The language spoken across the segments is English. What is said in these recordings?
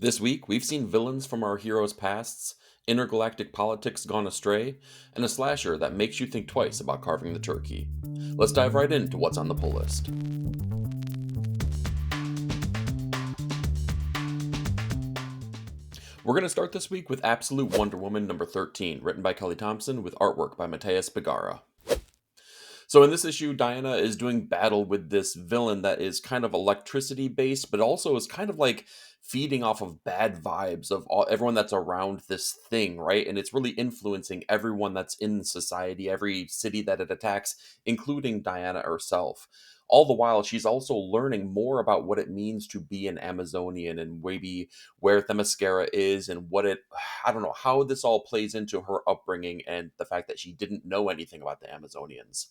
This week, we've seen villains from our heroes' pasts, intergalactic politics gone astray, and a slasher that makes you think twice about carving the turkey. Let's dive right into what's on the pull list. We're going to start this week with Absolute Wonder Woman number 13, written by Kelly Thompson with artwork by Matthias Begara. So in this issue, Diana is doing battle with this villain that is kind of electricity based, but also is kind of like feeding off of bad vibes of everyone that's around this thing, right? And it's really influencing everyone that's in society, every city that it attacks, including Diana herself. All the while, she's also learning more about what it means to be an Amazonian and maybe where Themyscira is and what it, I don't know, how this all plays into her upbringing and the fact that she didn't know anything about the Amazonians.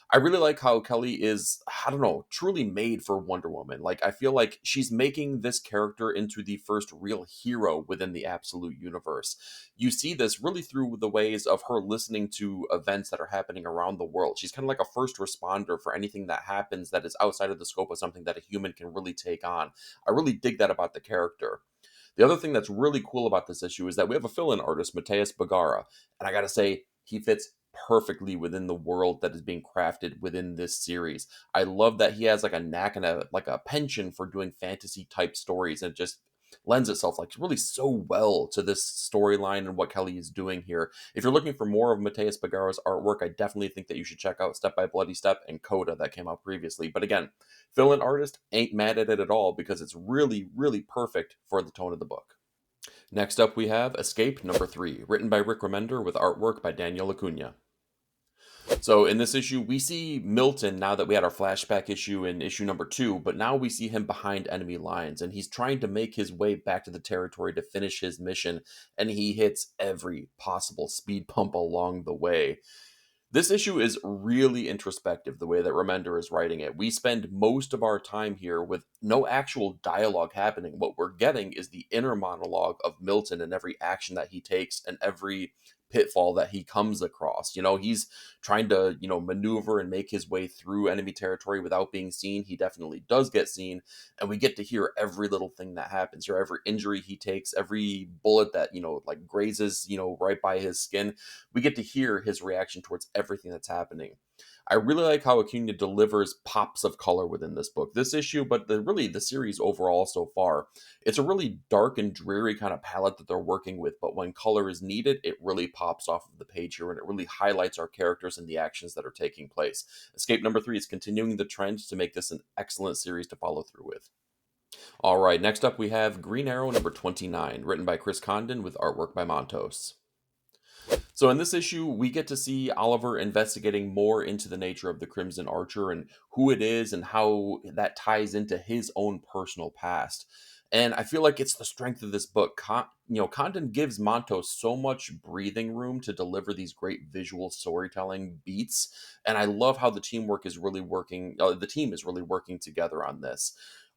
I really like how Kelly is, I don't know, truly made for Wonder Woman. Like, I feel like she's making this character into the first real hero within the Absolute universe. You see this really through the ways of her listening to events that are happening around the world. She's kind of like a first responder for anything that happens that is outside of the scope of something that a human can really take on. I really dig that about the character. The other thing that's really cool about this issue is that we have a fill-in artist, Matthias Begara, and I gotta say, he fits perfectly within the world that is being crafted within this series. I love that he has like a knack and a penchant for doing fantasy type stories, and it just lends itself like really so well to this storyline and what Kelly is doing here. If you're looking for more of Matthias Begara's artwork, I definitely think that you should check out Step by Bloody Step and Coda that came out previously. But again, fill-in artist ain't mad at it at all because it's really, really perfect for the tone of the book. Next up, we have Escape number 3, written by Rick Remender with artwork by Daniel Acuna. So in this issue, we see Milton now that we had our flashback issue in issue number 2, but now we see him behind enemy lines and he's trying to make his way back to the territory to finish his mission, and he hits every possible speed bump along the way. This issue is really introspective the way that Remender is writing it. We spend most of our time here with no actual dialogue happening. What we're getting is the inner monologue of Milton and every action that he takes and every pitfall that he comes across. He's trying to, maneuver and make his way through enemy territory without being seen. He definitely does get seen, and we get to hear every little thing that happens here, every injury he takes, every bullet that, like grazes, right by his skin. We get to hear his reaction towards everything that's happening. I really like how Acuna delivers pops of color within this book, this issue, but really the series overall so far. It's a really dark and dreary kind of palette that they're working with, but when color is needed, it really pops off of the page here and it really highlights our characters and the actions that are taking place. Escape number 3 is continuing the trend to make this an excellent series to follow through with. All right, next up we have Green Arrow number 29, written by Chris Condon with artwork by Montos. So in this issue, we get to see Oliver investigating more into the nature of the Crimson Archer and who it is and how that ties into his own personal past. And I feel like it's the strength of this book. Condon gives Montos so much breathing room to deliver these great visual storytelling beats, and I love how the teamwork is really working. The team is really working together on this.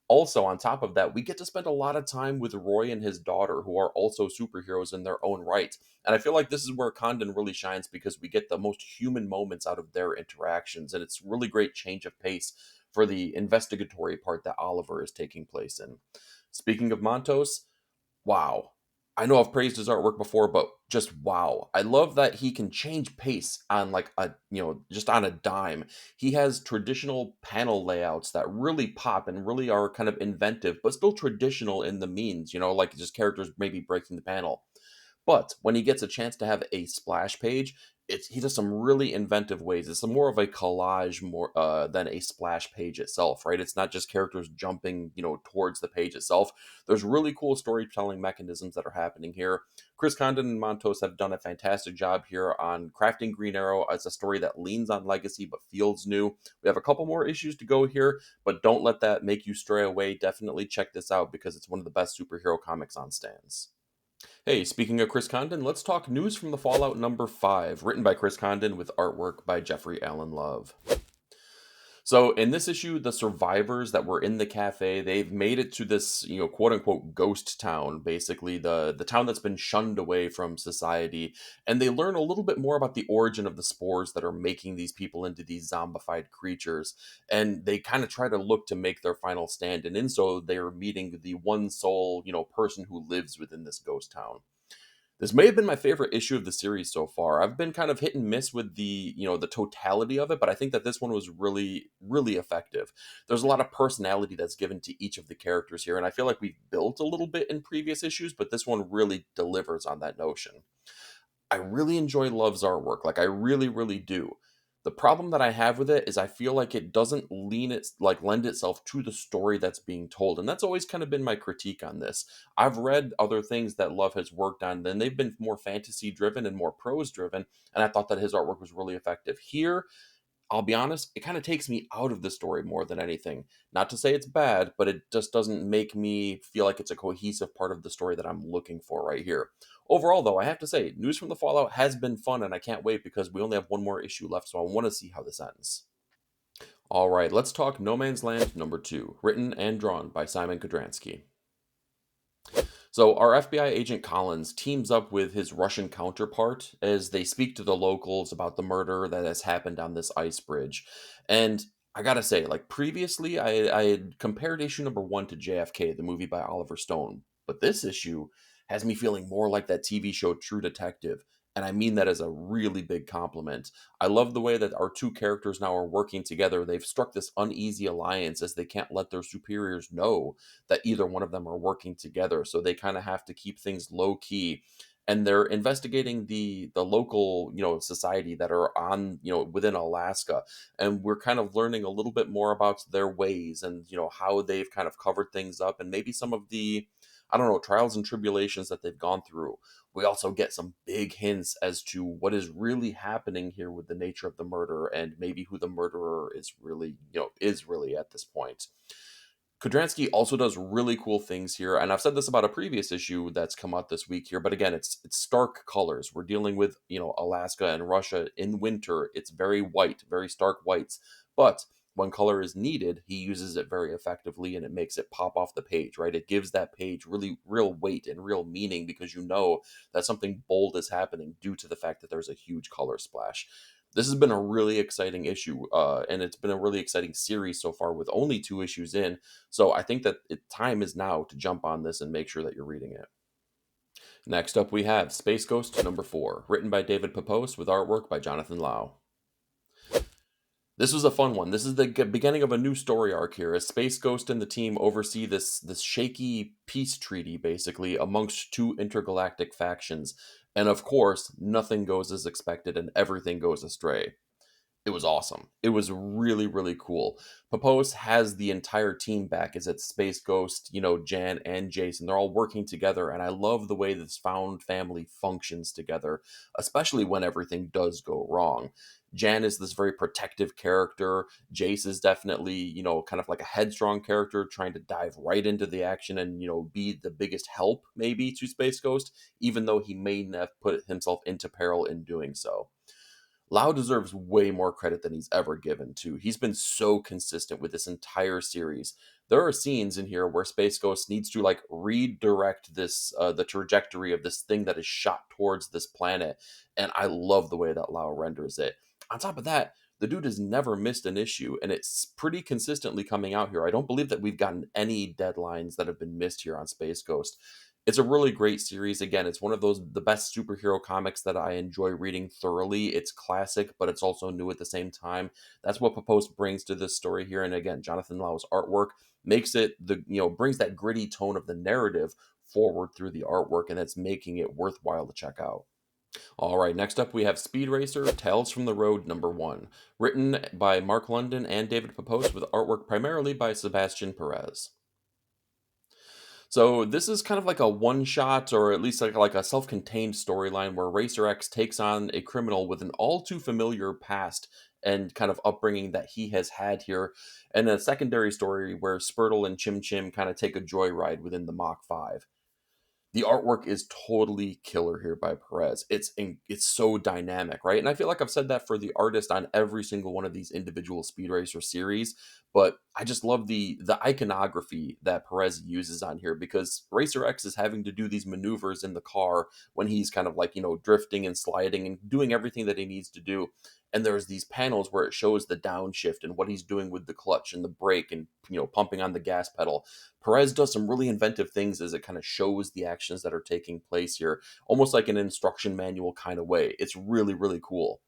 Also, on top of that, we get to spend a lot of time with Roy and his daughter, who are also superheroes in their own right. And I feel like this is where Condon really shines because we get the most human moments out of their interactions. And it's really great change of pace for the investigatory part that Oliver is taking place in. Speaking of Montos, wow. I know I've praised his artwork before, but just wow. I love that he can change pace on like just on a dime. He has traditional panel layouts that really pop and really are kind of inventive, but still traditional in the means, like just characters maybe breaking the panel. But when he gets a chance to have a splash page, he does some really inventive ways. It's more of a collage more than a splash page itself, right? It's not just characters jumping, towards the page itself. There's really cool storytelling mechanisms that are happening here. Chris Condon and Montos have done a fantastic job here on crafting Green Arrow as a story that leans on legacy but feels new. We have a couple more issues to go here, but don't let that make you stray away. Definitely check this out because it's one of the best superhero comics on stands. Hey, speaking of Chris Condon, let's talk news from the Fallout number 5, written by Chris Condon with artwork by Jeffrey Allen Love. So in this issue, the survivors that were in the cafe, they've made it to this, quote unquote ghost town, basically the town that's been shunned away from society, and they learn a little bit more about the origin of the spores that are making these people into these zombified creatures, and they kind of try to look to make their final stand, and in so they are meeting the one sole, person who lives within this ghost town. This may have been my favorite issue of the series so far. I've been kind of hit and miss with the totality of it, but I think that this one was really, really effective. There's a lot of personality that's given to each of the characters here, and I feel like we've built a little bit in previous issues, but this one really delivers on that notion. I really enjoy Love's artwork. Like I really, really do. The problem that I have with it is I feel like it doesn't lend itself to the story that's being told. And that's always kind of been my critique on this. I've read other things that Love has worked on, then they've been more fantasy driven and more prose driven, and I thought that his artwork was really effective. Here, I'll be honest, it kind of takes me out of the story more than anything. Not to say it's bad, but it just doesn't make me feel like it's a cohesive part of the story that I'm looking for right here. Overall, though, I have to say, News from the Fallout has been fun, and I can't wait because we only have one more issue left, so I want to see how this ends. All right, let's talk No Man's Land number 2, written and drawn by Simon Kodransky. So, our FBI agent Collins teams up with his Russian counterpart as they speak to the locals about the murder that has happened on this ice bridge. And I gotta say, like previously, I had compared issue number 1 to JFK, the movie by Oliver Stone. But this issue has me feeling more like that TV show True Detective. And I mean that as a really big compliment. I love the way that our two characters now are working together. They've struck this uneasy alliance as they can't let their superiors know that either one of them are working together, so they kind of have to keep things low key, and they're investigating the local society that are on within Alaska, and we're kind of learning a little bit more about their ways and how they've kind of covered things up, and maybe some of the, I don't know, trials and tribulations that they've gone through. We also get some big hints as to what is really happening here with the nature of the murder, and maybe who the murderer is really at this point. Kudransky also does really cool things here, and I've said this about a previous issue that's come out this week here. But again, it's stark colors. We're dealing with Alaska and Russia in winter. It's very white, very stark whites. But when color is needed, he uses it very effectively, and it makes it pop off the page. Right, it gives that page really real weight and real meaning because you know that something bold is happening due to the fact that there's a huge color splash. This has been a really exciting issue, and it's been a really exciting series so far with only 2 issues in. So I think that time is now to jump on this and make sure that you're reading it. Next up, we have Space Ghost number 4, written by David Pepose with artwork by Jonathan Lau. This was a fun one. This is the beginning of a new story arc here, as Space Ghost and the team oversee this shaky peace treaty, basically, amongst two intergalactic factions. And of course, nothing goes as expected and everything goes astray. It was awesome. It was really, really cool. Papos has the entire team back. Is it Space Ghost, Jan and Jason? They're all working together, and I love the way this found family functions together, especially when everything does go wrong. Jan is this very protective character. Jace is definitely, kind of like a headstrong character trying to dive right into the action and, be the biggest help maybe to Space Ghost, even though he may have put himself into peril in doing so. Lau deserves way more credit than he's ever given to. He's been so consistent with this entire series. There are scenes in here where Space Ghost needs to like redirect the trajectory of this thing that is shot towards this planet, and I love the way that Lau renders it. On top of that, the dude has never missed an issue, and it's pretty consistently coming out here. I don't believe that we've gotten any deadlines that have been missed here on Space Ghost. It's a really great series. Again, it's one of the best superhero comics that I enjoy reading thoroughly. It's classic, but it's also new at the same time. That's what Papos brings to this story here. And again, Jonathan Lau's artwork makes it brings that gritty tone of the narrative forward through the artwork, and it's making it worthwhile to check out. All right, next up we have Speed Racer Tales from the Road number 1, written by Mark London and David Papos with artwork primarily by Sebastian Perez. So this is kind of like a one shot, or at least like a self contained storyline where Racer X takes on a criminal with an all too familiar past and kind of upbringing that he has had here, and a secondary story where Spurtle and Chim Chim kind of take a joyride within the Mach 5. The artwork is totally killer here by Perez. It's so dynamic, right? And I feel like I've said that for the artist on every single one of these individual Speed Racer series, but I just love the iconography that Perez uses on here because Racer X is having to do these maneuvers in the car when he's kind of like, drifting and sliding and doing everything that he needs to do. And there's these panels where it shows the downshift and what he's doing with the clutch and the brake and pumping on the gas pedal. Perez does some really inventive things as it kind of shows the actions that are taking place here, almost like an instruction manual kind of way. It's really, really cool.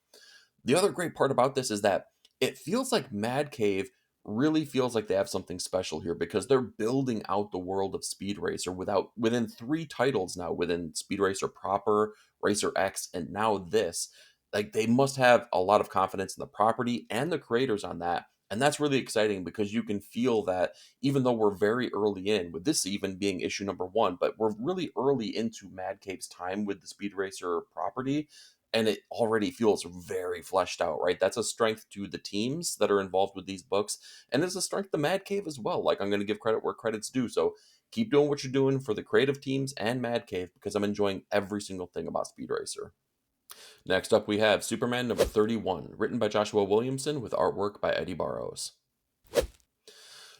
The other great part about this is that it feels like Mad Cave really feels like they have something special here because they're building out the world of Speed Racer within 3 titles now, within Speed Racer proper, Racer X, and now this. Like they must have a lot of confidence in the property and the creators on that. And that's really exciting because you can feel that even though we're very early in, with this even being issue number 1, but we're really early into Mad Cave's time with the Speed Racer property, and it already feels very fleshed out, right? That's a strength to the teams that are involved with these books, and it's a strength to Mad Cave as well. Like, I'm going to give credit where credit's due. So keep doing what you're doing for the creative teams and Mad Cave because I'm enjoying every single thing about Speed Racer. Next up, we have Superman number 31, written by Joshua Williamson with artwork by Eddie Barrows.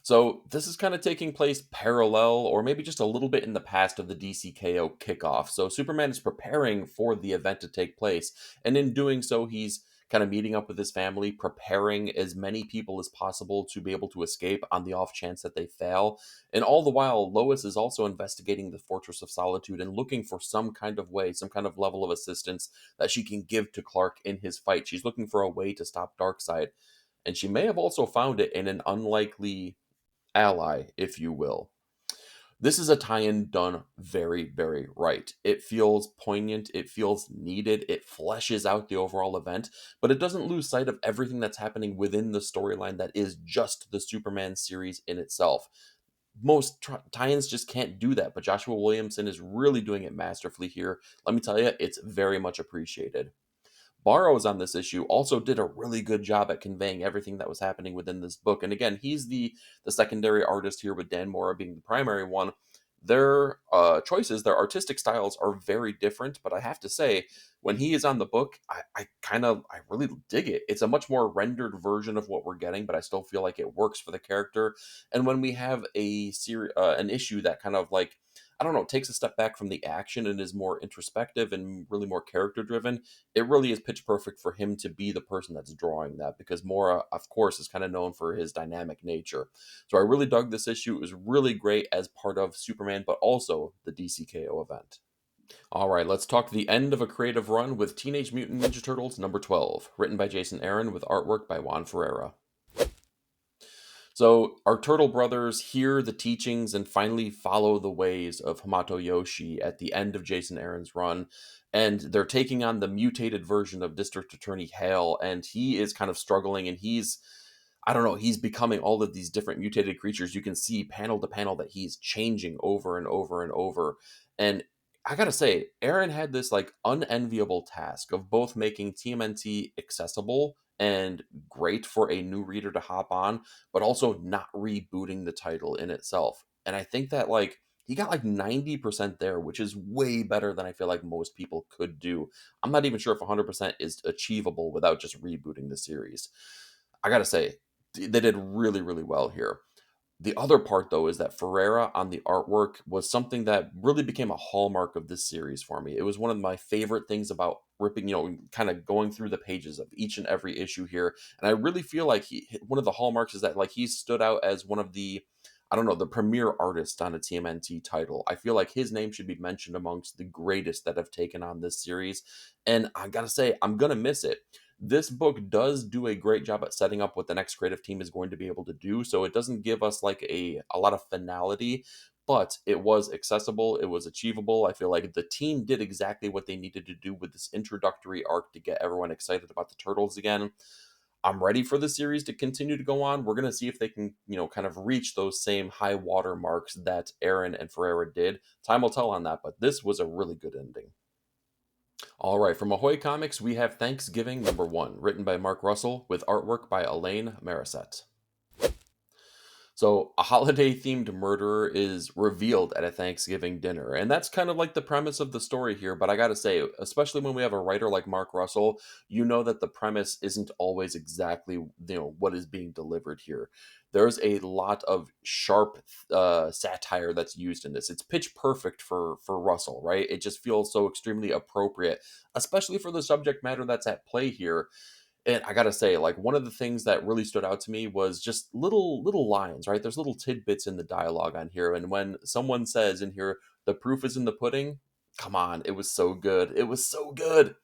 So this is kind of taking place parallel or maybe just a little bit in the past of the DCKO kickoff. So Superman is preparing for the event to take place. And in doing so, he's kind of meeting up with his family, preparing as many people as possible to be able to escape on the off chance that they fail. And all the while, Lois is also investigating the Fortress of Solitude and looking for some kind of way, some kind of level of assistance that she can give to Clark in his fight. She's looking for a way to stop Darkseid. And she may have also found it in an unlikely ally, if you will. This is a tie-in done very, very right. It feels poignant, it feels needed, it fleshes out the overall event, but it doesn't lose sight of everything that's happening within the storyline that is just the Superman series in itself. Most tie-ins just can't do that, but Joshua Williamson is really doing it masterfully here. Let me tell you, it's very much appreciated. Barrows on this issue also did a really good job at conveying everything that was happening within this book. And again, he's the secondary artist here with Dan Mora being the primary one. Their choices, their artistic styles are very different, but I have to say, when he is on the book, I really dig it. It's a much more rendered version of what we're getting, but I still feel like it works for the character. And when we have an issue that kind of like, I don't know, takes a step back from the action and is more introspective and really more character driven, it really is pitch perfect for him to be the person that's drawing that because Mora, of course, is kind of known for his dynamic nature. So I really dug this issue. It was really great as part of Superman, but also the DCKO event. All right, let's talk the end of a creative run with Teenage Mutant Ninja Turtles number 12, written by Jason Aaron with artwork by Juan Ferreira. So our turtle brothers hear the teachings and finally follow the ways of Hamato Yoshi at the end of Jason Aaron's run. And they're taking on the mutated version of District Attorney Hale, and he is kind of struggling and I don't know, he's becoming all of these different mutated creatures. You can see panel to panel that he's changing over and over and over. And I gotta say, Aaron had this like unenviable task of both making TMNT accessible and great for a new reader to hop on, but also not rebooting the title in itself. And I think that like he got like 90% there, which is way better than I feel like most people could do. I'm not even sure if 100% is achievable without just rebooting the series. I gotta say, they did really, really well here. The other part, though, is that Ferreira on the artwork was something that really became a hallmark of this series for me. It was one of my favorite things about ripping, kind of going through the pages of each and every issue here. And I really feel like one of the hallmarks is that like he stood out as one of the, I don't know, the premier artist on a TMNT title. I feel like his name should be mentioned amongst the greatest that have taken on this series. And I gotta say, I'm gonna miss it. This book does do a great job at setting up what the next creative team is going to be able to do. So it doesn't give us like a lot of finality, but it was accessible. It was achievable. I feel like the team did exactly what they needed to do with this introductory arc to get everyone excited about the Turtles again. I'm ready for the series to continue to go on. We're going to see if they can, kind of reach those same high water marks that Aaron and Ferreira did. Time will tell on that, but this was a really good ending. All right, from Ahoy Comics, we have Thanksgiving #1, written by Mark Russell with artwork by Elaine Marisette. So, a holiday themed murderer is revealed at a Thanksgiving dinner. And that's kind of like the premise of the story here. But I got to say, especially when we have a writer like Mark Russell, you know that the premise isn't always exactly, what is being delivered here. There's a lot of sharp satire that's used in this. It's pitch perfect for Russell, right? It just feels so extremely appropriate, especially for the subject matter that's at play here. And I gotta say, like, one of the things that really stood out to me was just little lines, right? There's little tidbits in the dialogue on here, and when someone says in here, "The proof is in the pudding," come on, it was so good. It was so good.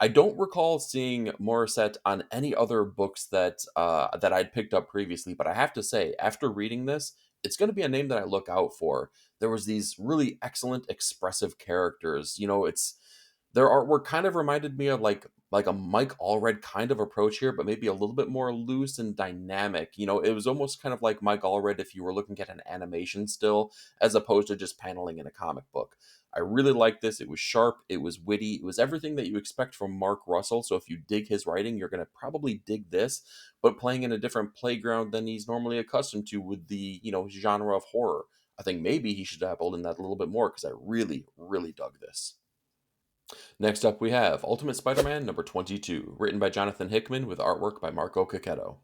I don't recall seeing Morissette on any other books that I'd picked up previously, but I have to say, after reading this, it's going to be a name that I look out for. There was these really excellent, expressive characters. It's their artwork kind of reminded me of like a Mike Allred kind of approach here, but maybe a little bit more loose and dynamic. It was almost kind of like Mike Allred if you were looking at an animation still, as opposed to just paneling in a comic book. I really liked this. It was sharp, it was witty, it was everything that you expect from Mark Russell. So if you dig his writing, you're going to probably dig this, but playing in a different playground than he's normally accustomed to with the, genre of horror. I think maybe he should dabble in that a little bit more because I really, really dug this. Next up, we have Ultimate Spider Man number 22, written by Jonathan Hickman with artwork by Marco Cacchetto.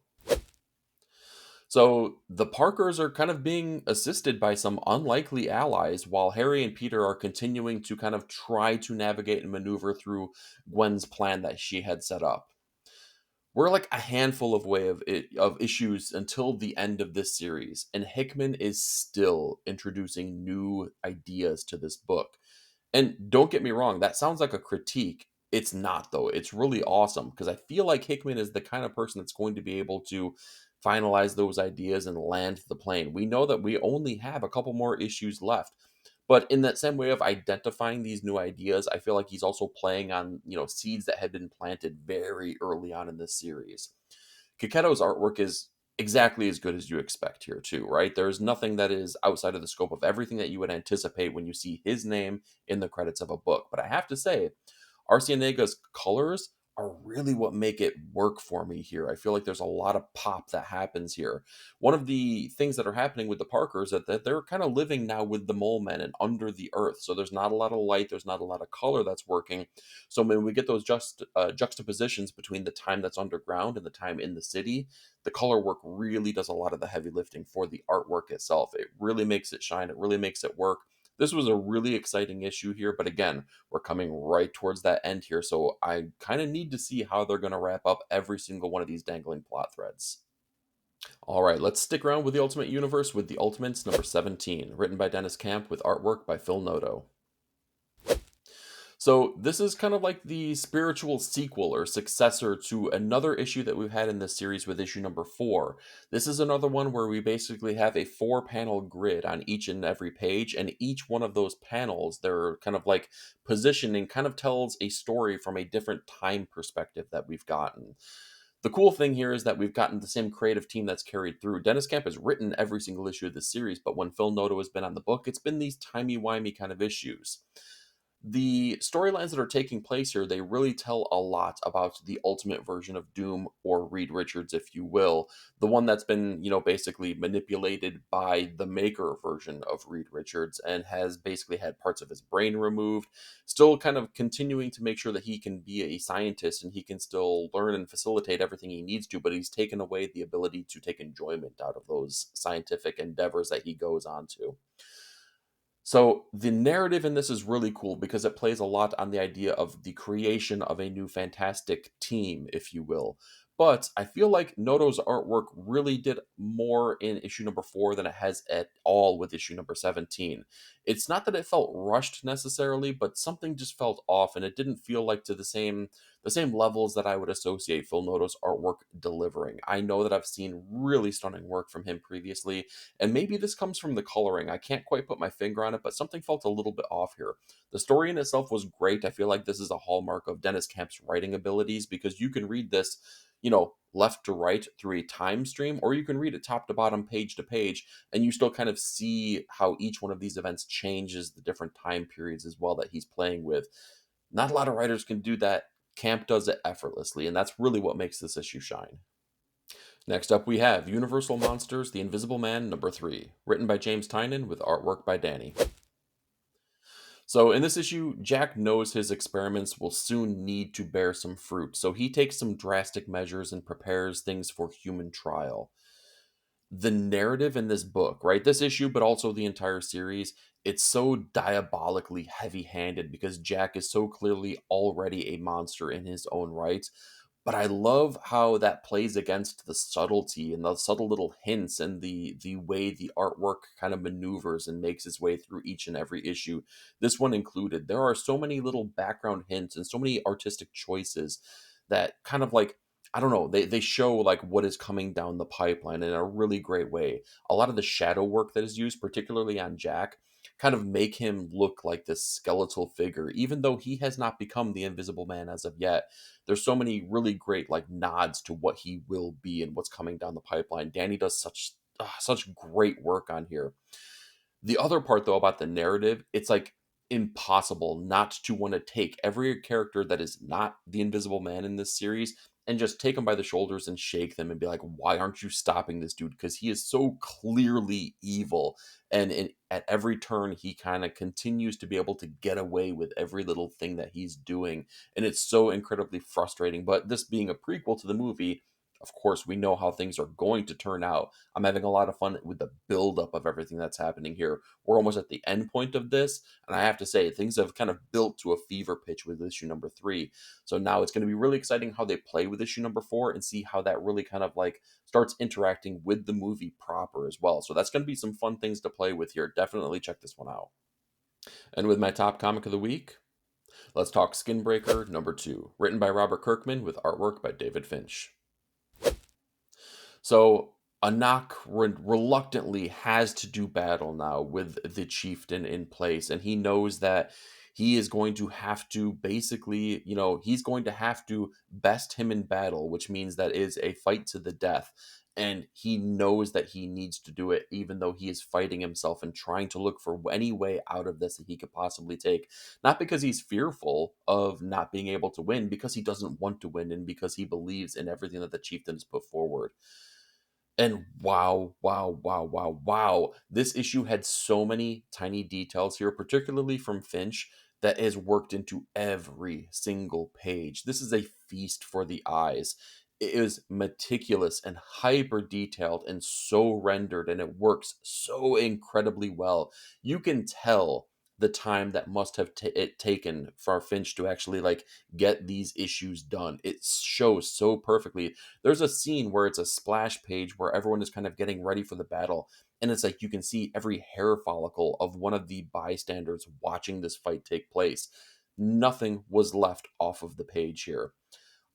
So the Parkers are kind of being assisted by some unlikely allies while Harry and Peter are continuing to kind of try to navigate and maneuver through Gwen's plan that she had set up. We're like a handful of issues until the end of this series, and Hickman is still introducing new ideas to this book. And don't get me wrong, that sounds like a critique. It's not, though. It's really awesome because I feel like Hickman is the kind of person that's going to be able to finalize those ideas and land the plane. We know that we only have a couple more issues left. But in that same way of identifying these new ideas, I feel like he's also playing on, seeds that had been planted very early on in this series. Kaketo's artwork is exactly as good as you expect here, too, right? There's nothing that is outside of the scope of everything that you would anticipate when you see his name in the credits of a book. But I have to say, Arciniega's colors are really what make it work for me here. I feel like there's a lot of pop that happens here. One of the things that are happening with the Parkers that they're kind of living now with the mole men and under the earth. So there's not a lot of light, there's not a lot of color that's working. So when we get those juxtapositions between the time that's underground and the time in the city, the color work really does a lot of the heavy lifting for the artwork itself. It really makes it shine. It really makes it work. This was a really exciting issue here, but again, we're coming right towards that end here, so I kind of need to see how they're going to wrap up every single one of these dangling plot threads. All right, let's stick around with the Ultimate Universe with The Ultimates number 17, written by Dennis Camp with artwork by Phil Noto. So this is kind of like the spiritual sequel or successor to another issue that we've had in this series with issue number 4. This is another one where we basically have a 4-panel grid on each and every page, and each one of those panels, they're kind of like positioning, kind of tells a story from a different time perspective that we've gotten. The cool thing here is that we've gotten the same creative team that's carried through. Dennis Camp has written every single issue of this series, but when Phil Noto has been on the book, it's been these timey-wimey kind of issues. The storylines that are taking place here, they really tell a lot about the ultimate version of Doom, or Reed Richards, if you will. The one that's been, basically manipulated by the maker version of Reed Richards and has basically had parts of his brain removed, still kind of continuing to make sure that he can be a scientist and he can still learn and facilitate everything he needs to, but he's taken away the ability to take enjoyment out of those scientific endeavors that he goes on to. So the narrative in this is really cool because it plays a lot on the idea of the creation of a new fantastic team, if you will. But I feel like Noto's artwork really did more in issue number 4 than it has at all with issue number 17. It's not that it felt rushed necessarily, but something just felt off and it didn't feel like to the same levels that I would associate Phil Noto's artwork delivering. I know that I've seen really stunning work from him previously, and maybe this comes from the coloring. I can't quite put my finger on it, but something felt a little bit off here. The story in itself was great. I feel like this is a hallmark of Dennis Camp's writing abilities because you can read this, left to right through a time stream, or you can read it top to bottom, page to page, and you still kind of see how each one of these events changes the different time periods as well that he's playing with. Not a lot of writers can do that. Camp does it effortlessly, and that's really what makes this issue shine. Next up, we have Universal Monsters The Invisible Man number 3, written by James Tynion with artwork by Danny. So, in this issue, Jack knows his experiments will soon need to bear some fruit, so he takes some drastic measures and prepares things for human trial. The narrative in this book, right? This issue, but also the entire series, it's so diabolically heavy handed because Jack is so clearly already a monster in his own right. But I love how that plays against the subtlety and the subtle little hints and the way the artwork kind of maneuvers and makes its way through each and every issue. This one included. There are so many little background hints and so many artistic choices that kind of like I don't know, they show like what is coming down the pipeline in a really great way. A lot of the shadow work that is used, particularly on Jack, kind of make him look like this skeletal figure, even though he has not become the Invisible Man as of yet. There's so many really great like nods to what he will be and what's coming down the pipeline. Danny does such great work on here. The other part, though, about the narrative, it's like impossible not to want to take every character that is not the Invisible Man in this series and just take them by the shoulders and shake them and be like, why aren't you stopping this dude? Because he is so clearly evil. And at every turn, he kind of continues to be able to get away with every little thing that he's doing. And it's so incredibly frustrating. But this being a prequel to the movie, of course, we know how things are going to turn out. I'm having a lot of fun with the buildup of everything that's happening here. We're almost at the end point of this, and I have to say, things have kind of built to a fever pitch with issue number 3. So now it's going to be really exciting how they play with issue number 4 and see how that really kind of like starts interacting with the movie proper as well. So that's going to be some fun things to play with here. Definitely check this one out. And with my top comic of the week, let's talk Skinbreaker number 2, written by Robert Kirkman with artwork by David Finch. So Anak reluctantly has to do battle now with the chieftain in place, and he knows that he is going to have to basically, he's going to have to best him in battle, which means that is a fight to the death. And he knows that he needs to do it, even though he is fighting himself and trying to look for any way out of this that he could possibly take. Not because he's fearful of not being able to win, because he doesn't want to win and because he believes in everything that the chieftain has put forward. And wow, wow, wow, wow, wow. This issue had so many tiny details here, particularly from Finch, that is worked into every single page. This is a feast for the eyes. It is meticulous and hyper detailed and so rendered, and it works so incredibly well. You can tell the time that must have taken for Finch to actually like get these issues done. It shows so perfectly. There's a scene where it's a splash page where everyone is kind of getting ready for the battle, and it's like you can see every hair follicle of one of the bystanders watching this fight take place. Nothing was left off of the page here.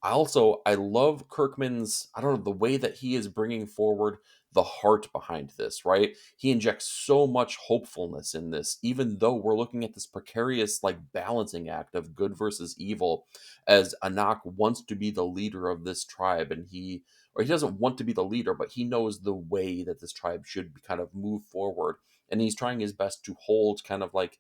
I love Kirkman's, I don't know, the way that he is bringing forward the heart behind this, right? He injects so much hopefulness in this, even though we're looking at this precarious, like, balancing act of good versus evil, as Anak wants to be the leader of this tribe, and he doesn't want to be the leader, but he knows the way that this tribe should kind of move forward, and he's trying his best to hold kind of like,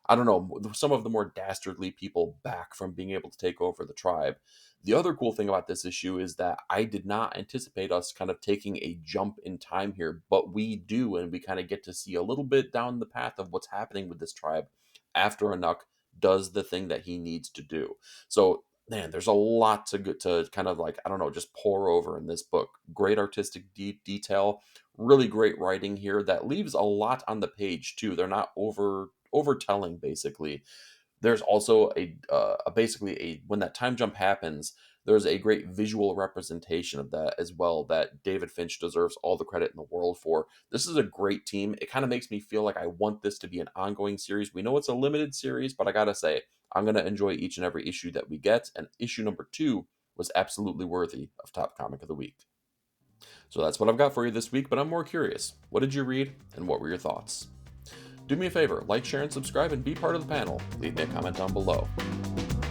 I don't know, some of the more dastardly people back from being able to take over the tribe. The other cool thing about this issue is that I did not anticipate us kind of taking a jump in time here, but we do, and we kind of get to see a little bit down the path of what's happening with this tribe after Anuk does the thing that he needs to do. So, man, there's a lot to kind of like, I don't know, just pour over in this book. Great artistic detail, really great writing here that leaves a lot on the page too. They're not overtelling basically. There's also basically a when that time jump happens, there's a great visual representation of that as well that David Finch deserves all the credit in the world for. This is a great team. It kind of makes me feel like I want this to be an ongoing series. We know it's a limited series, but I gotta say, I'm gonna enjoy each and every issue that we get, and issue number 2 was absolutely worthy of top comic of the week. So that's what I've got for you this week, but I'm more curious. What did you read, and what were your thoughts? Do me a favor, like, share, and subscribe, and be part of the panel. Leave me a comment down below.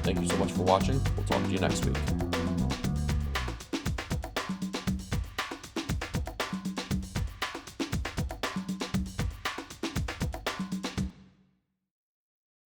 Thank you so much for watching. We'll talk to you next week.